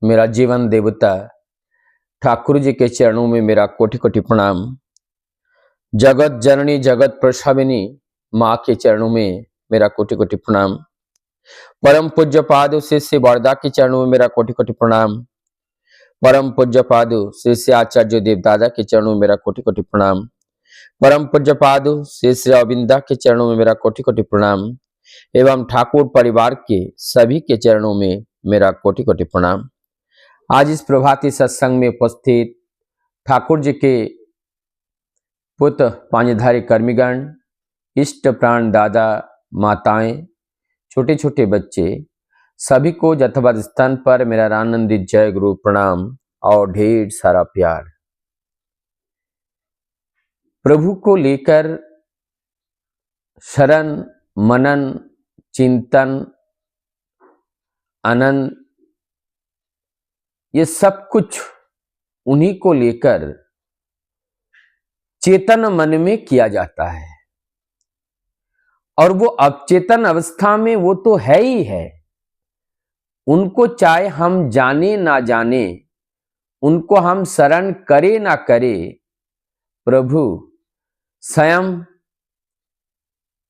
मेरा जीवन देवता ठाकुर जी के चरणों में मेरा कोटि कोटि प्रणाम। जगत जननी जगत प्रसाविनी माँ के चरणों में मेरा कोटि कोटि प्रणाम। परम पूज्य पाद श्री बरदा के चरणों में मेरा कोटि कोटि प्रणाम। परम पूज्य पाद श्री आचार्य देवदादा के चरणों में मेरा कोटि कोटि प्रणाम। परम पूज्य पाद श्री अविंदा के चरणों में मेरा कोटि कोटि प्रणाम एवं ठाकुर परिवार के सभी के चरणों में मेरा कोटि कोटि प्रणाम। आज इस प्रभाती सत्संग में उपस्थित ठाकुर जी के पुत्र पांचधारी कर्मीगण, इष्ट प्राण दादा, माताएं, छोटे छोटे बच्चे सभी को यथावत स्थान पर मेरा आनंदित जय गुरु प्रणाम और ढेर सारा प्यार। प्रभु को लेकर शरण, मनन, चिंतन, आनंद, ये सब कुछ उन्हीं को लेकर चेतन मन में किया जाता है। और वो अवचेतन अवस्था में वो तो है ही है। उनको चाहे हम जाने ना जाने, उनको हम शरण करे ना करे, प्रभु स्वयं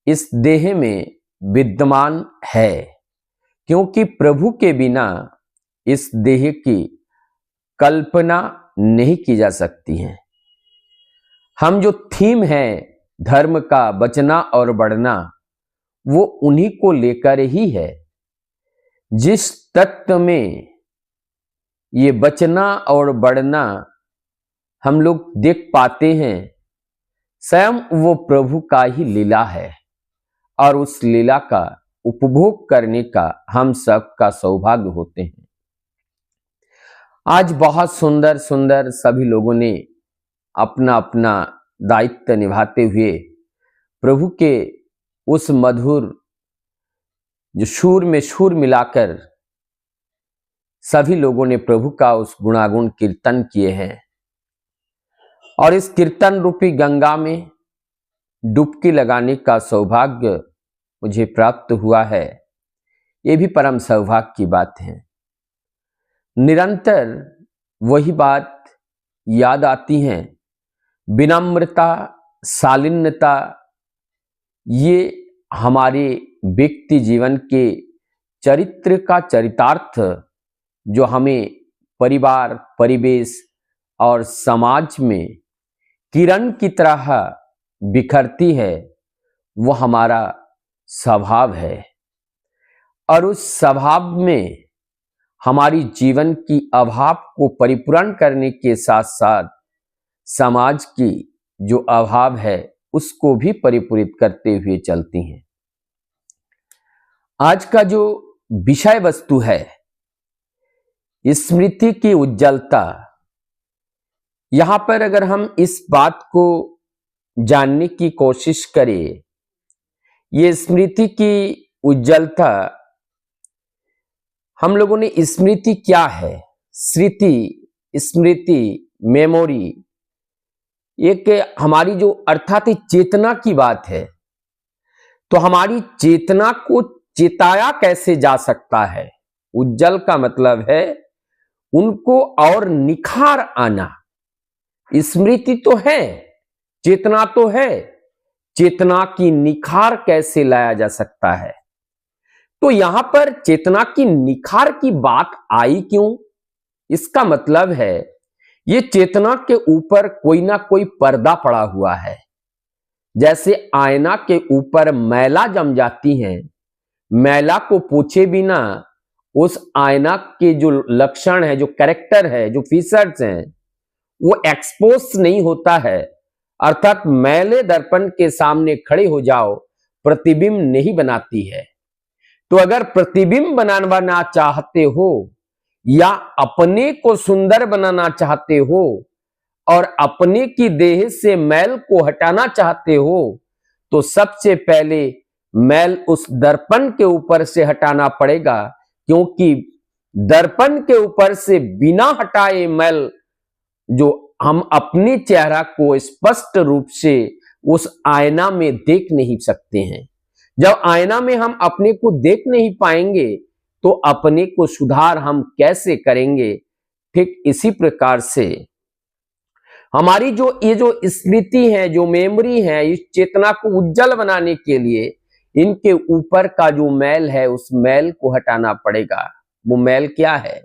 इस देह में विद्यमान है। क्योंकि प्रभु के बिना इस देह की कल्पना नहीं की जा सकती है। हम जो थीम है धर्म का बचना और बढ़ना, वो उन्हीं को लेकर ही है। जिस तत्व में ये बचना और बढ़ना हम लोग देख पाते हैं, स्वयं वो प्रभु का ही लीला है। और उस लीला का उपभोग करने का हम सब का सौभाग्य होते हैं। आज बहुत सुंदर सुंदर सभी लोगों ने अपना अपना दायित्व निभाते हुए प्रभु के उस मधुर जो सुर में सुर मिलाकर सभी लोगों ने प्रभु का उस गुणागुण कीर्तन किए हैं। और इस कीर्तन रूपी गंगा में डुबकी लगाने का सौभाग्य मुझे प्राप्त हुआ है। ये भी परम सौभाग्य की बात है। निरंतर वही बात याद आती है, विनम्रता, शालीनता, ये हमारे व्यक्ति जीवन के चरित्र का चरितार्थ जो हमें परिवार, परिवेश और समाज में किरण की तरह बिखरती है, वो हमारा स्वभाव है। और उस स्वभाव में हमारी जीवन की अभाव को परिपूर्ण करने के साथ साथ समाज की जो अभाव है उसको भी परिपूरित करते हुए चलती हैं। आज का जो विषय वस्तु है, स्मृति की उज्ज्वलता। यहां पर अगर हम इस बात को जानने की कोशिश करें, ये स्मृति की उज्ज्वलता, हम लोगों ने स्मृति क्या है, स्मृति, स्मृति, मेमोरी, एक हमारी जो अर्थात चेतना की बात है। तो हमारी चेतना को चेताया कैसे जा सकता है? उज्जवल का मतलब है उनको और निखार आना। स्मृति तो है, चेतना तो है, चेतना की निखार कैसे लाया जा सकता है? तो यहां पर चेतना की निखार की बात आई क्यों? इसका मतलब है ये चेतना के ऊपर कोई ना कोई पर्दा पड़ा हुआ है। जैसे आईना के ऊपर मैला जम जाती है, मैला को पोछे बिना उस आईना के जो लक्षण है, जो कैरेक्टर है, जो फीचर्स हैं, वो एक्सपोज नहीं होता है। अर्थात मैले दर्पण के सामने खड़े हो जाओ, प्रतिबिंब नहीं बनाती है। तो अगर प्रतिबिंब बनाना चाहते हो या अपने को सुंदर बनाना चाहते हो और अपने की देह से मैल को हटाना चाहते हो, तो सबसे पहले मैल उस दर्पण के ऊपर से हटाना पड़ेगा। क्योंकि दर्पण के ऊपर से बिना हटाए मैल जो हम अपने चेहरा को स्पष्ट रूप से उस आईना में देख नहीं सकते हैं। जब आईना में हम अपने को देख नहीं पाएंगे तो अपने को सुधार हम कैसे करेंगे। ठीक इसी प्रकार से हमारी ये जो स्मृति है, जो मेमोरी है, इस चेतना को उज्जवल बनाने के लिए इनके ऊपर का जो मैल है उस मैल को हटाना पड़ेगा। वो मैल क्या है?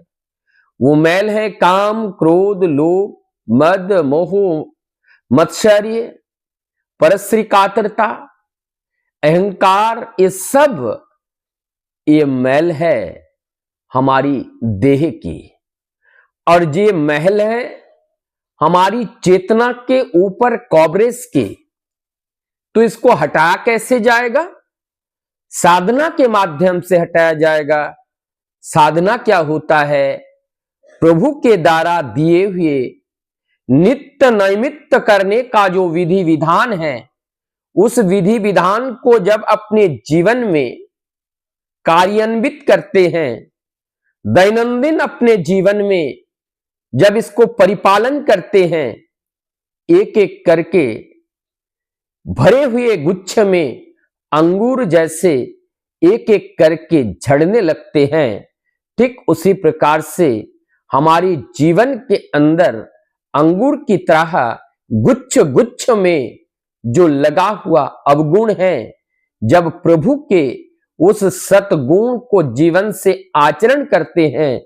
वो मैल है काम, क्रोध, लोभ, मद, मोह, मत्सर्य, परस्त्री कातरता, अहंकार। ये मैल है हमारी देह की, और ये महल है हमारी चेतना के ऊपर कवरेज के। तो इसको हटाया कैसे जाएगा? साधना के माध्यम से हटाया जाएगा। साधना क्या होता है? प्रभु के द्वारा दिए हुए नित्य नैमित्त करने का जो विधि विधान है, उस विधि विधान को जब अपने जीवन में कार्यान्वित करते हैं, दैनंदिन अपने जीवन में जब इसको परिपालन करते हैं, एक एक करके भरे हुए गुच्छ में अंगूर जैसे एक एक करके झड़ने लगते हैं। ठीक उसी प्रकार से हमारी जीवन के अंदर अंगूर की तरह गुच्छ गुच्छ में जो लगा हुआ अवगुण है, जब प्रभु के उस सतगुण को जीवन से आचरण करते हैं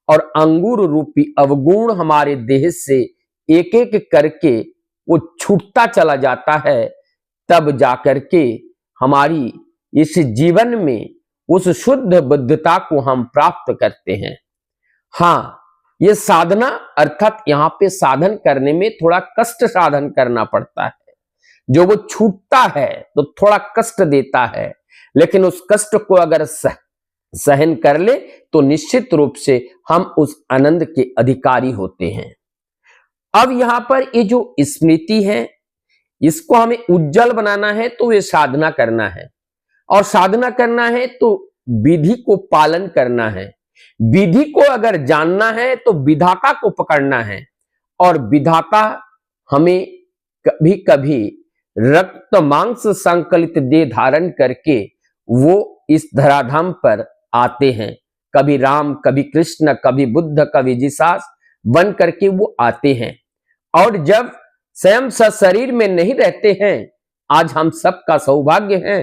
और अंगूर रूपी अवगुण हमारे देह से एक एक करके वो छूटता चला जाता है, तब जाकर के हमारी इस जीवन में उस शुद्ध बुद्धता को हम प्राप्त करते हैं। हाँ, ये साधना अर्थात यहाँ पे साधन करने में थोड़ा कष्ट साधन करना पड़ता है। जो वो छूटता है तो थोड़ा कष्ट देता है, लेकिन उस कष्ट को अगर सहन कर ले तो निश्चित रूप से हम उस आनंद के अधिकारी होते हैं। अब यहां पर ये जो स्मृति है, इसको हमें उज्जवल बनाना है तो ये साधना करना है, और साधना करना है तो विधि को पालन करना है। विधि को अगर जानना है तो विधाता को पकड़ना है, और विधाता हमें कभी कभी रक्त मांस संकलित देह धारण करके वो इस धराधाम पर आते हैं। कभी राम, कभी कृष्ण, कभी बुद्ध, कभी जीसस बन करके वो आते हैं, और जब स्वयं शरीर में नहीं रहते हैं, आज हम सबका सौभाग्य है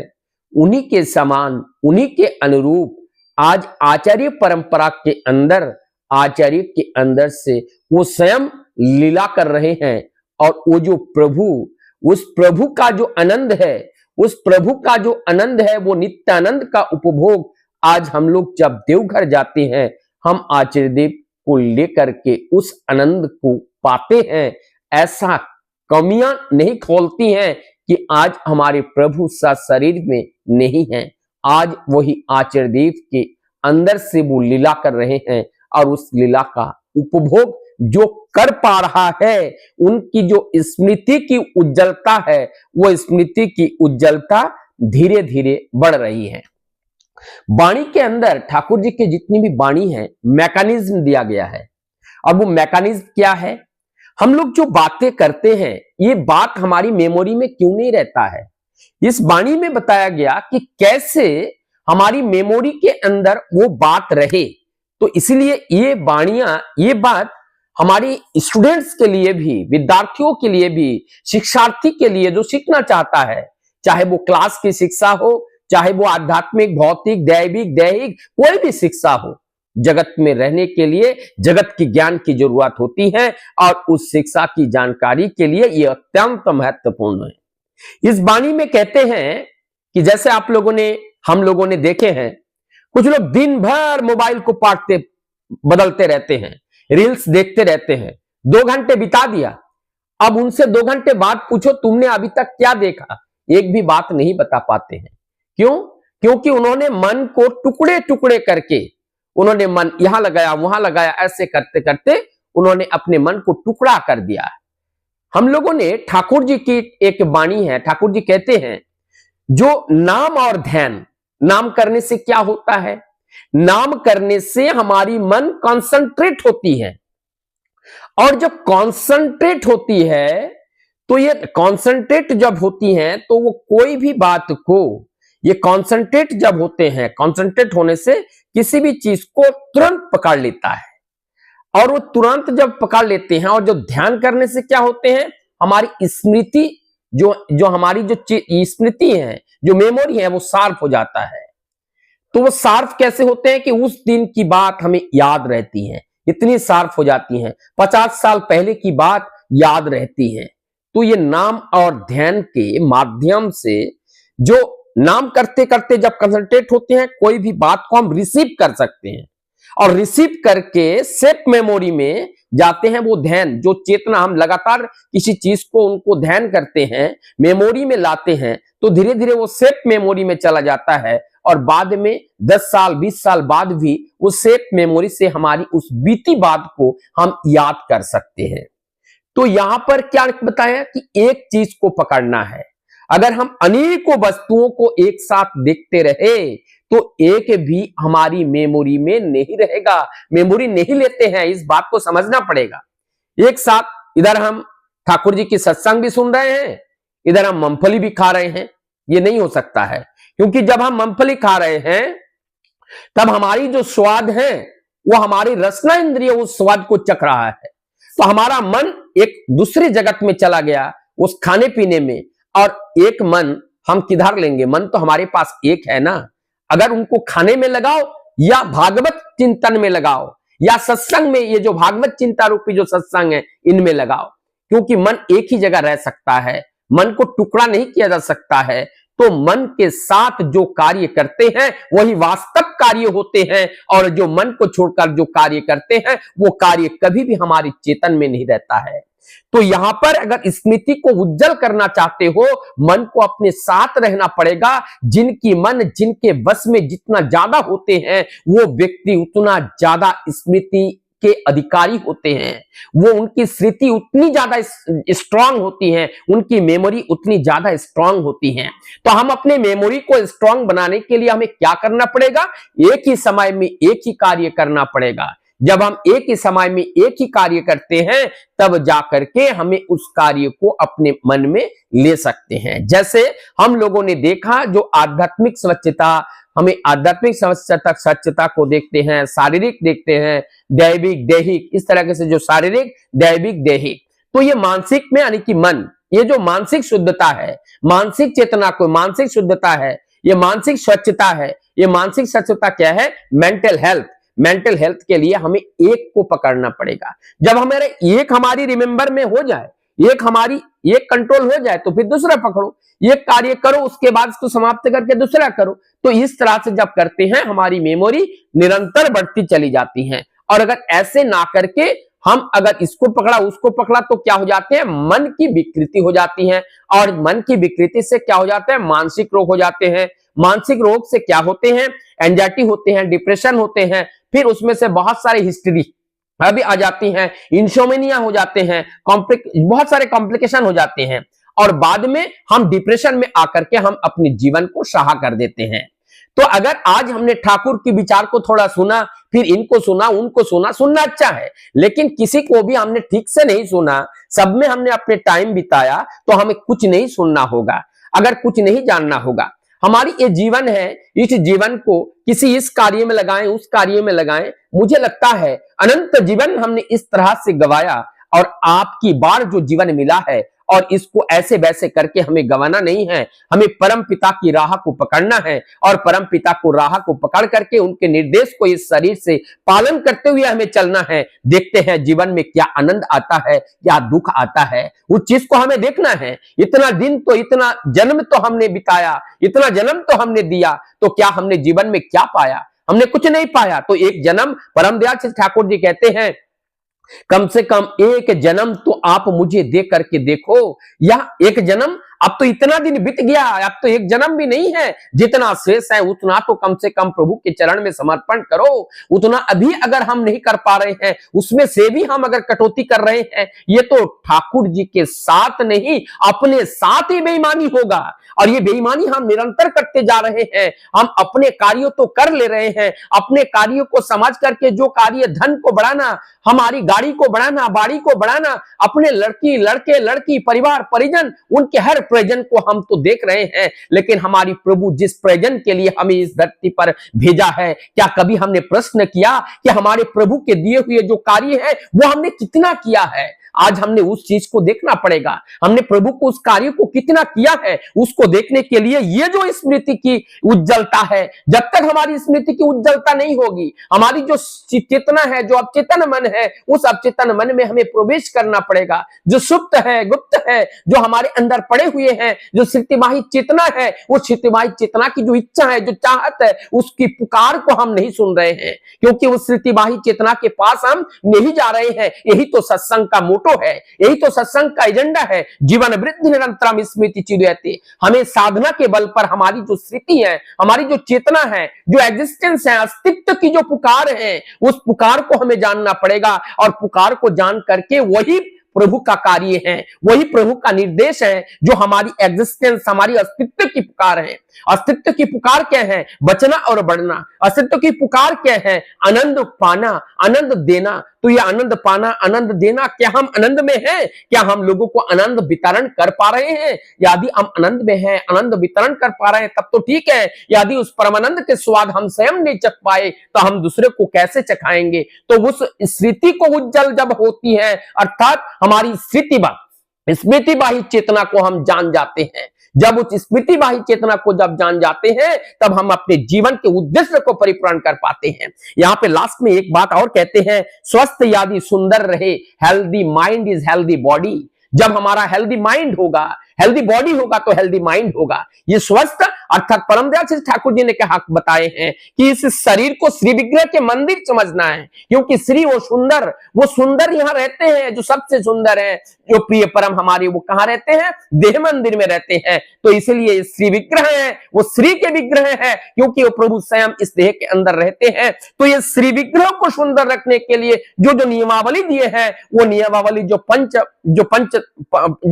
उन्हीं के समान, उन्हीं के अनुरूप आज आचार्य परंपरा के अंदर, आचार्य के अंदर से वो स्वयं लीला कर रहे हैं। और वो जो प्रभु, उस प्रभु का जो आनंद है, उस प्रभु का जो आनंद है, वो नित्यानंद का उपभोग आज हम लोग जब देवघर जाते हैं, हम आचार्य देव को लेकर के उस आनंद को पाते हैं। ऐसा कमियां नहीं खोलती हैं कि आज हमारे प्रभु शरीर में नहीं है। आज वही आचार्य देव के अंदर से वो लीला कर रहे हैं, और उस लीला का उपभोग जो कर पा रहा है, उनकी जो स्मृति की उज्जवलता है, वो स्मृति की उज्जवलता धीरे धीरे बढ़ रही है। वाणी के अंदर ठाकुर जी के जितनी भी वाणी है, मैकेनिज्म दिया गया है। और वो मैकेनिज्म क्या है? हम लोग जो बातें करते हैं, ये बात हमारी मेमोरी में क्यों नहीं रहता है? इस वाणी में बताया गया कि कैसे हमारी मेमोरी के अंदर वो बात रहे। तो इसलिए ये वाणियां, ये बात हमारी स्टूडेंट्स के लिए भी, विद्यार्थियों के लिए भी, शिक्षार्थी के लिए जो सीखना चाहता है, चाहे वो क्लास की शिक्षा हो, चाहे वो आध्यात्मिक, भौतिक, दैविक, दैहिक कोई भी शिक्षा हो, जगत में रहने के लिए जगत की ज्ञान की जरूरत होती है, और उस शिक्षा की जानकारी के लिए यह अत्यंत महत्वपूर्ण है। इस वाणी में कहते हैं कि जैसे आप लोगों ने, हम लोगों ने देखे हैं, कुछ लोग दिन भर मोबाइल को पाटते बदलते रहते हैं, रील्स देखते रहते हैं, 2 घंटे बिता दिया। अब उनसे 2 घंटे बाद पूछो तुमने अभी तक क्या देखा, एक भी बात नहीं बता पाते हैं। क्यों? क्योंकि उन्होंने मन को टुकड़े टुकड़े करके, उन्होंने मन यहां लगाया वहां लगाया, ऐसे करते करते उन्होंने अपने मन को टुकड़ा कर दिया। हम लोगों ने, ठाकुर जी की एक वाणी है, ठाकुर जी कहते हैं जो नाम और ध्यान, नाम करने से क्या होता है? नाम करने से हमारी मन कॉन्सेंट्रेट होती है, और जब कॉन्सेंट्रेट होती है तो ये कॉन्सेंट्रेट जब होती है तो वो कोई भी बात को ये कॉन्सेंट्रेट जब होते हैं, कॉन्सेंट्रेट होने से किसी भी चीज को तुरंत पकड़ लेता है, और वो तुरंत जब पकड़ लेते हैं, और जो ध्यान करने से क्या होते हैं, हमारी स्मृति जो हमारी जो स्मृति है, जो मेमोरी है, वो शार्प हो जाता है। तो वो शार्प कैसे होते हैं कि उस दिन की बात हमें याद रहती है, इतनी शार्प हो जाती हैं, 50 साल पहले की बात याद रहती है। तो ये नाम और ध्यान के माध्यम से, जो नाम करते करते जब कंसंट्रेट होते हैं, कोई भी बात को हम रिसीव कर सकते हैं, और रिसीव करके सेफ मेमोरी में जाते हैं। वो ध्यान, जो चेतना, हम लगातार किसी चीज को उनको ध्यान करते हैं, मेमोरी में लाते हैं, तो धीरे धीरे वो सेफ मेमोरी में चला जाता है, और बाद में 10 साल 20 साल बाद भी उस सेफ मेमोरी से हमारी उस बीती बात को हम याद कर सकते हैं। तो यहां पर क्या बताया कि एक चीज को पकड़ना है। अगर हम अनेकों वस्तुओं को एक साथ देखते रहे तो एक भी हमारी मेमोरी में नहीं रहेगा, मेमोरी नहीं लेते हैं, इस बात को समझना पड़ेगा। एक साथ इधर हम ठाकुर जी की सत्संग भी सुन रहे हैं, इधर हम मूंगफली भी खा रहे हैं, ये नहीं हो सकता है। क्योंकि जब हम मूंगफली खा रहे हैं तब हमारी जो स्वाद है वो हमारी रसना इंद्रिय उस स्वाद को चख रहा है, तो हमारा मन एक दूसरी जगत में चला गया उस खाने पीने में। और एक मन हम किधर लेंगे, मन तो हमारे पास एक है ना। अगर उनको खाने में लगाओ या भागवत चिंतन में लगाओ या सत्संग में, ये जो भागवत चिंता रूपी जो सत्संग है इनमें लगाओ, क्योंकि मन एक ही जगह रह सकता है, मन को टुकड़ा नहीं किया जा सकता है। तो मन के साथ जो कार्य करते हैं वही वास्तव कार्य होते हैं, और जो मन को छोड़कर जो कार्य करते हैं वो कार्य कभी भी हमारी चेतन में नहीं रहता है। तो यहां पर अगर स्मृति को उज्जवल करना चाहते हो, मन को अपने साथ रहना पड़ेगा। जिनकी मन जिनके वश में जितना ज्यादा होते हैं वो व्यक्ति उतना ज्यादा स्मृति के अधिकारी होते हैं, वो उनकी स्मृति उतनी ज्यादा स्ट्रांग होती है, उनकी मेमोरी उतनी ज्यादा स्ट्रांग होती है। तो हम अपने मेमोरी को स्ट्रांग बनाने के लिए हमें क्या करना पड़ेगा, एक ही समय में एक ही कार्य करना पड़ेगा। जब हम एक ही समय में एक ही कार्य करते हैं तब जाकर के हमें उस कार्य को अपने मन में ले सकते हैं। जैसे हम लोगों ने देखा, जो आध्यात्मिक स्वच्छता, हमें आध्यात्मिक स्वच्छता को देखते हैं, शारीरिक देखते हैं, दैविक दैहिक, इस तरह से जो शारीरिक दैविक दैहिक, तो ये मानसिक में यानी कि मन, ये जो मानसिक शुद्धता है, मानसिक चेतना को मानसिक शुद्धता है, ये मानसिक स्वच्छता है। ये मानसिक स्वच्छता क्या है, मेंटल हेल्थ। मेंटल हेल्थ के लिए हमें एक को पकड़ना पड़ेगा। जब हमारे एक हमारी रिमेंबर में हो जाए, एक हमारी एक कंट्रोल हो जाए, तो फिर दूसरा पकड़ो, एक कार्य करो, उसके बाद उसको समाप्त करके दूसरा करो। तो इस तरह से जब करते हैं हमारी मेमोरी निरंतर बढ़ती चली जाती है। और अगर ऐसे ना करके हम अगर इसको पकड़ा उसको पकड़ा तो क्या हो जाते हैं, मन की विकृति हो जाती है, और मन की विकृति से क्या हो जाता है, मानसिक रोग हो जाते हैं। मानसिक रोग से क्या होते हैं, एंजाइटी होते हैं, डिप्रेशन होते हैं, फिर उसमें से बहुत सारे हिस्ट्री अभी आ जाती हैं, इंसोमेनिया हो जाते हैं, बहुत सारे कॉम्प्लिकेशन हो जाते हैं, और बाद में हम डिप्रेशन में आकर के हम अपने जीवन को सहा कर देते हैं। तो अगर आज हमने ठाकुर के विचार को थोड़ा सुना, फिर इनको सुना, उनको सुना, सुनना अच्छा है, लेकिन किसी को भी हमने ठीक से नहीं सुना, सब में हमने अपने टाइम बिताया, तो हमें कुछ नहीं सुनना होगा, अगर कुछ नहीं जानना होगा। हमारी ये जीवन है, इस जीवन को किसी इस कार्य में लगाएं, उस कार्य में लगाएं, मुझे लगता है अनंत जीवन हमने इस तरह से गवाया, और आपकी बार जो जीवन मिला है, और इसको ऐसे वैसे करके हमें गवाना नहीं है। हमें परम पिता की राह को पकड़ना है, और परम पिता को राह को पकड़ करके उनके निर्देश को इस शरीर से पालन करते हुए हमें चलना है। देखते हैं जीवन में क्या आनंद आता है, क्या दुख आता है, उस चीज को हमें देखना है। इतना दिन तो, इतना जन्म तो हमने बिताया, इतना जन्म तो हमने दिया, तो क्या हमने जीवन में क्या पाया, हमने कुछ नहीं पाया। तो एक जन्म, परम दयाल श्री ठाकुर जी कहते हैं, कम से कम एक जन्म तो आप मुझे दे करके देखो। या एक जन्म, अब तो इतना दिन बीत गया, अब तो एक जन्म भी नहीं है, जितना शेष है उतना तो कम से कम प्रभु के चरण में समर्पण करो। उतना अभी अगर हम नहीं कर पा रहे हैं, उसमें से भी हम अगर कटौती कर रहे हैं, ये तो ठाकुर जी के साथ नहीं, अपने साथ ही बेईमानी होगा। और ये बेईमानी हम निरंतर करते जा रहे हैं। हम अपने कार्यों तो कर ले रहे हैं, अपने कार्यों को समझ करके जो कार्य, धन को बढ़ाना, हमारी गाड़ी को बढ़ाना, बाड़ी को बढ़ाना, अपने लड़की लड़के लड़की परिवार परिजन, उनके हर प्रेजेंट को हम तो देख रहे हैं, लेकिन हमारी प्रभु जिस प्रेजेंट के लिए हमें इस धरती पर भेजा है, क्या कभी हमने प्रश्न किया कि हमारे प्रभु के दिए हुए जो कार्य है वो हमने कितना किया है? आज हमने उस चीज को देखना पड़ेगा, हमने प्रभु को उस कार्य को कितना किया है उसको देखने के लिए ये जो स्मृति की उज्जवलता है, जब तक हमारी स्मृति की उज्जवलता नहीं होगी, हमारी जो चेतना है, जो अवचेतन मन है, उस अवचेतन मन में हमें प्रवेश करना पड़ेगा। जो सुप्त है, गुप्त है, जो हमारे अंदर पड़े हुए हैं, जो स्मृतिवाही चेतना है, वो स्मृतिवाही चेतना की जो इच्छा है, जो चाहत है, उसकी पुकार को हम नहीं सुन रहे हैं, क्योंकि उस स्मृतिवाही चेतना के पास हम नहीं जा रहे हैं। यही तो सत्संग का मोटो है, यही तो सत्संग का एजेंडा है। जीवन वृद्धि निरंतरम स्मृति चिदयते। हमें साधना के बल पर हमारी जो स्थिति है, हमारी जो चेतना है, जो एग्जिस्टेंस है, अस्तित्व की जो पुकार है, उस पुकार को हमें जानना पड़ेगा, और पुकार को जान करके वही प्रभु का कार्य है, वही प्रभु का निर्देश है, जो हमारी एग्जिस्टेंस, हमारी अस्तित्व की पुकार है। अस्तित्व की पुकार क्या है? बचना और बढ़ना। अस्तित्व की पुकार क्या है? आनंद पाना, आनंद देना। तो ये आनंद पाना, आनंद देना, क्या हम आनंद में हैं? क्या हम लोगों को आनंद वितरण कर पा रहे हैं? यदि हम आनंद में हैं, आनंद वितरण कर पा रहे हैं, तब तो ठीक है। यदि उस परमानंद के स्वाद हम स्वयं नहीं चख पाए, तो हम दूसरे को कैसे चखाएंगे? तो उस स्मृति को उज्जवल जब होती है, अर्थात हमारी स्मृतिवाही चेतना को हम जान जाते हैं, जब उस स्मृतिवाही चेतना को जब जान जाते हैं, तब हम अपने जीवन के उद्देश्य को परिपूर्ण कर पाते हैं। यहां पे लास्ट में एक बात और कहते हैं, स्वस्थ यदि सुंदर रहे, healthy mind is healthy body. जब हमारा हेल्दी माइंड होगा, हेल्दी बॉडी होगा, तो हेल्दी माइंड होगा। ये स्वस्थ अर्थात परम दयाल श्री ठाकुर जी ने क्या बताए हैं कि इस शरीर को श्री विग्रह के मंदिर समझना है, क्योंकि श्री वो सुंदर यहां रहते हैं, जो सबसे सुंदर है, जो प्रिय परम हमारे, वो कहां रहते हैं? देह मंदिर में रहते हैं। तो इसलिए श्री विग्रह है, वो श्री के विग्रह है, क्योंकि वो प्रभु स्वयं इस देह के अंदर रहते हैं। तो ये श्री विग्रह को सुंदर रखने के लिए जो नियमावली दिए हैं, वो नियमावली जो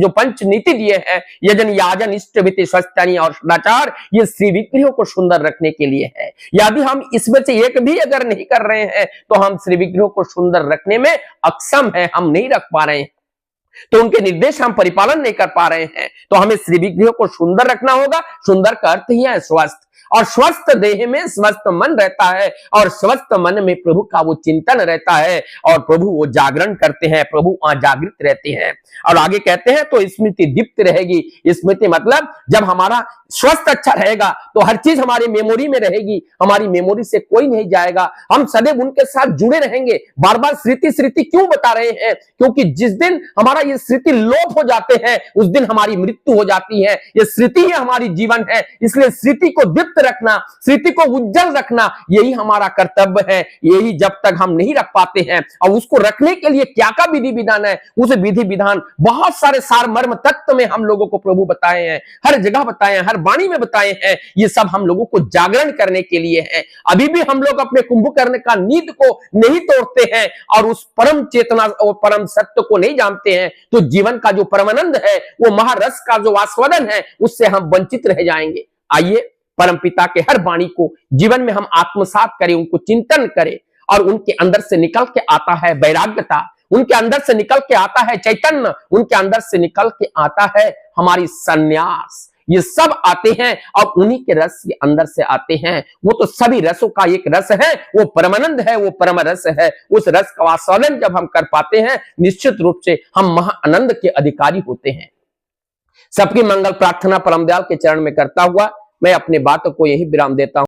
पंच नीति दिए हैं, यजन याजन इष्ट वित्त स्वस्तानी और सदाचार, ये श्री विग्रह को सुंदर रखने के लिए है। यदि हम इसमें से एक भी अगर नहीं कर रहे हैं, तो हम श्री विग्रह को सुंदर रखने में अक्षम है, हम नहीं रख पा रहे हैं, तो उनके निर्देश हम परिपालन नहीं कर पा रहे हैं। तो हमें श्री विग्रह को सुंदर रखना होगा। सुंदर का अर्थ ही है स्वस्थ, और स्वस्थ देह में स्वस्थ मन रहता है, और स्वस्थ मन में प्रभु का वो चिंतन रहता है, और प्रभु वो जागरण करते हैं, प्रभु वहां जागृत रहते हैं। और आगे कहते हैं, तो स्मृति दीप्त रहेगी। स्मृति मतलब जब हमारा स्वस्थ अच्छा रहेगा, तो हर चीज हमारी मेमोरी में रहेगी, हमारी मेमोरी से कोई नहीं जाएगा, हम सदैव उनके साथ जुड़े रहेंगे। बार बार स्मृति क्यों बता रहे हैं? क्योंकि जिस दिन हमारा ये स्मृति लोप हो जाते हैं, उस दिन हमारी मृत्यु हो जाती है। ये स्मृति ही हमारी जीवन है, इसलिए स्मृति को दीप्त रखना, स्मृति को उज्जवल रखना, यही हमारा कर्तव्य है। यही जब तक हम नहीं रख पाते हैं, और उसको रखने के लिए क्या क्या विधि विधान है, उस विधि विधान बहुत सारे सार मर्म तत्व में हम लोगों को प्रभु बताए हैं, हर जगह बताए हैं, हर वाणी में बताए हैं। ये सब हम लोगों को जागरण करने के लिए है। अभी भी हम लोग अपने कुंभकर्ण का नींद को नहीं तोड़ते हैं, और उस परम चेतना और परम सत्य को नहीं जानते हैं, तो जीवन का जो परमानंद है, वो महारस का जो आस्वादन है, उससे हम वंचित रह जाएंगे। आइए परमपिता के हर वाणी को जीवन में हम आत्मसात करें, उनको चिंतन करें, और उनके अंदर से निकल के आता है वैराग्यता, उनके अंदर से निकल के आता है चैतन्य, उनके अंदर से निकल के आता है हमारी संन्यास। ये सब आते हैं, और उन्हीं के रस के अंदर से आते हैं। वो तो सभी रसों का एक रस है, वो परमानंद है, वो परम रस है। उस रस का आस्वादन जब हम कर पाते हैं, निश्चित रूप से हम महाआनंद के अधिकारी होते हैं। सबकी मंगल प्रार्थना परम दयाल के चरण में करता हुआ मैं अपने बातों को यही विराम देता हूं।